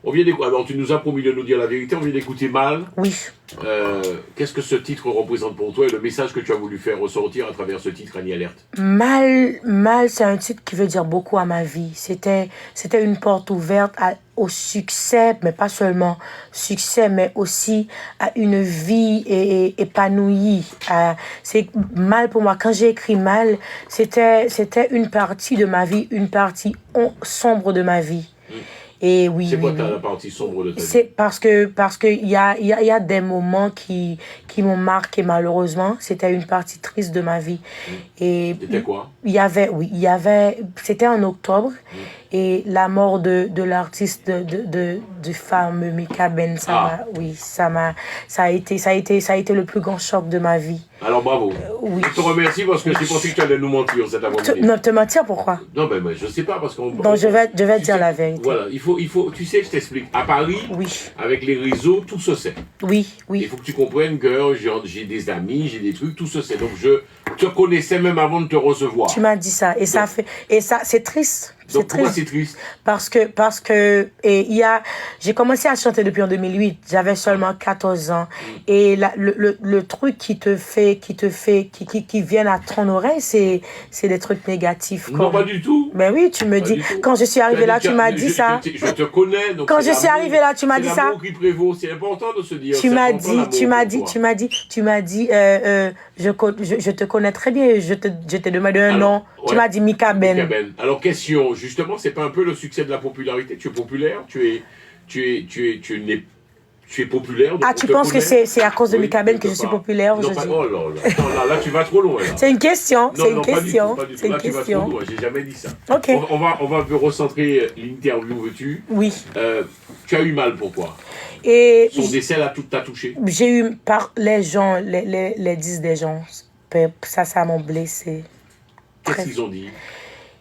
On vient d'écouter. Alors, tu nous as promis de nous dire la vérité. On vient d'écouter Mal. Oui. Qu'est-ce que ce titre représente pour toi et le message que tu as voulu faire ressortir à travers ce titre, Annie Alerte? Mal, c'est un titre qui veut dire beaucoup à ma vie. C'était une porte ouverte au succès, mais pas seulement succès, mais aussi à une vie épanouie. C'est Mal pour moi. Quand j'ai écrit Mal, c'était une partie de ma vie, une partie sombre de ma vie. Et oui, c'est quoi oui, la partie sombre de ta vie? C'est parce que il y a des moments qui m'ont marqué malheureusement. C'était une partie triste de ma vie. Et c'était quoi? C'était en octobre et la mort de l'artiste du fameux Mika Ben. Ça a été le plus grand choc de ma vie. Alors bravo. Oui. Je te remercie parce que j'ai pensé que tu allais nous mentir cet après-midi. Non, te mentir pourquoi? Non, ben je sais pas parce qu'on. Donc je vais dire la vérité. Voilà, il faut, tu sais, je t'explique. À Paris, avec les réseaux, tout se sait. Oui. Il faut que tu comprennes que j'ai des amis, j'ai des trucs, tout se sait. Donc je te connaissais même avant de te recevoir. Tu m'as dit ça et ça c'est triste. Donc pourquoi c'est triste? Parce que j'ai commencé à chanter depuis en 2008. J'avais seulement 14 ans. Et le truc qui viennent à ton oreille, c'est des trucs négatifs. Non, pas du tout. Mais oui, tu me dis. Quand je suis arrivée là, tu m'as dit ça. Je te connais. Donc quand je suis arrivée là, tu m'as dit ça. C'est l'amour qui prévaut. C'est important de se dire. Tu m'as dit, je te connais très bien. Je t'ai demandé un nom. Tu m'as dit Mika Ben. Alors question, justement, c'est pas un peu le succès de la popularité? Tu es populaire, tu es populaire. Ah, tu penses que c'est à cause de Mika Ben que je suis populaire aujourd'hui? Oh là, tu vas trop loin. C'est une question. Pas du tout. Là, tu vas trop loin. J'ai jamais dit ça. Ok. On va un peu recentrer l'interview, veux-tu? Oui. Tu as eu mal, pourquoi? Et son décès t'a touché? J'ai eu par les gens, les 10 des gens. Ça m'a blessé. Qu'est-ce qu'ils ont dit?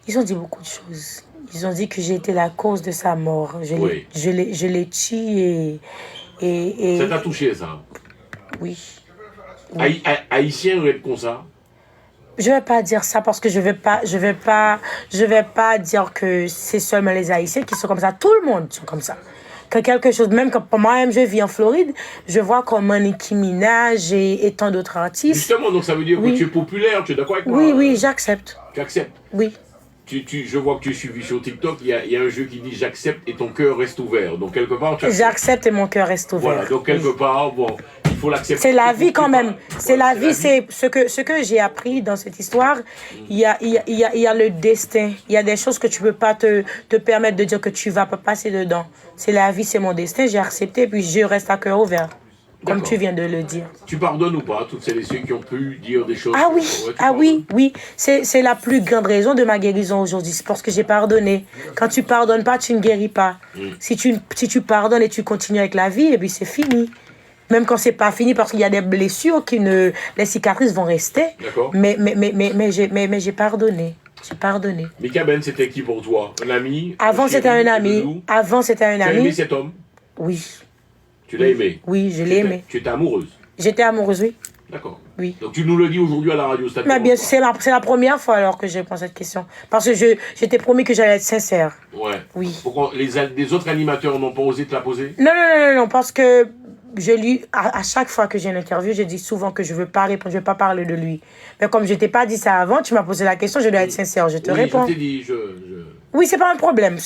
Ils ont dit beaucoup de choses. Ils ont dit que j'ai été la cause de sa mort. Je l'ai tué et... Ça t'a touché, ça? Oui. Haïtien ou être comme ça? Je vais pas dire ça parce que je vais pas dire que c'est seulement les Haïtiens qui sont comme ça. Tout le monde sont comme ça. Quand quelque chose, même quand moi-même je vis en Floride, je vois comme Nicki Minaj et tant d'autres artistes. Justement, donc ça veut dire que tu es populaire, tu es d'accord avec moi? Oui, j'accepte. Tu acceptes? Oui. Je vois que tu es suivi sur TikTok, il y a un jeu qui dit j'accepte et ton cœur reste ouvert. Donc quelque part, tu acceptes. J'accepte et mon cœur reste ouvert. Voilà, donc quelque part, bon, il faut l'accepter. C'est la vie quand même. C'est la vie, c'est ce que j'ai appris dans cette histoire. Il y a le destin. Il y a des choses que tu peux pas te permettre de dire que tu vas pas passer dedans. C'est la vie, c'est mon destin. J'ai accepté puis je reste à cœur ouvert. Comme tu viens de le dire. Tu pardonnes ou pas toutes celles et ceux qui ont pu dire des choses? Oui. C'est la plus grande raison de ma guérison aujourd'hui. C'est parce que j'ai pardonné. Quand tu pardonnes pas, tu ne guéris pas. Si tu pardonnes et tu continues avec la vie, et puis c'est fini. Même quand c'est pas fini, parce qu'il y a des blessures les cicatrices vont rester. D'accord. Mais j'ai pardonné. J'ai pardonné. Mika Ben, c'était qui pour toi? Un ami? Avant, c'était un ami. Tu as aimé cet homme? Oui. Tu l'as aimé? Oui, je l'ai aimé. Tu étais amoureuse? J'étais amoureuse, oui. D'accord. Oui. Donc tu nous le dis aujourd'hui à la radio. Mais bien, c'est la première fois alors que je réponds à cette question. Parce que j'étais promis que j'allais être sincère. Ouais. Oui. Pourquoi les autres animateurs n'ont pas osé te la poser? Non, parce que à chaque fois que j'ai une interview, je dis souvent que je veux pas répondre, je veux pas parler de lui. Mais comme je t'ai pas dit ça avant, tu m'as posé la question, je dois être sincère, je te réponds. Je t'ai dit, Oui, c'est pas un problème.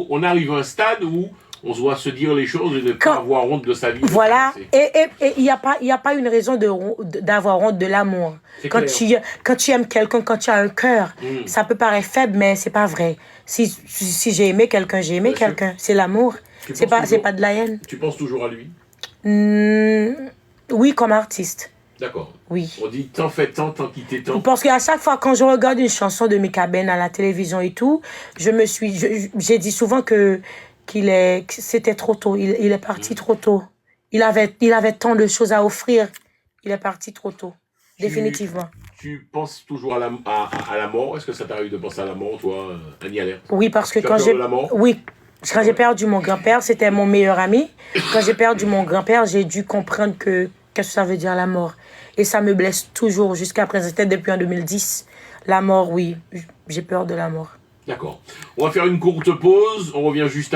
On arrive à un stade où on doit se dire les choses et ne pas avoir honte de sa vie. Voilà. Et il n'y a pas une raison d'avoir honte de l'amour. Quand tu aimes quelqu'un, quand tu as un cœur, ça peut paraître faible, mais c'est pas vrai. Si j'ai aimé quelqu'un, j'ai aimé quelqu'un. C'est l'amour. C'est pas de la haine. Tu penses toujours à lui? Oui, comme artiste. D'accord. Oui. On dit tant fait tant qu'il t'est tant. Parce qu'à chaque fois, quand je regarde une chanson de Mika Ben à la télévision et tout, j'ai dit souvent que c'était trop tôt. Il est parti trop tôt. Il avait tant de choses à offrir. Il est parti trop tôt. Définitivement. Tu penses toujours à la mort? Est-ce que ça t'arrive de penser à la mort, toi, Annie Alerte? Oui, parce que quand j'ai perdu mon grand-père, c'était mon meilleur ami. Quand j'ai perdu mon grand-père, j'ai dû comprendre qu'est-ce que ça veut dire la mort. Et ça me blesse toujours jusqu'à présent. C'était depuis en 2010. La mort, oui. J'ai peur de la mort. D'accord. On va faire une courte pause, on revient juste après.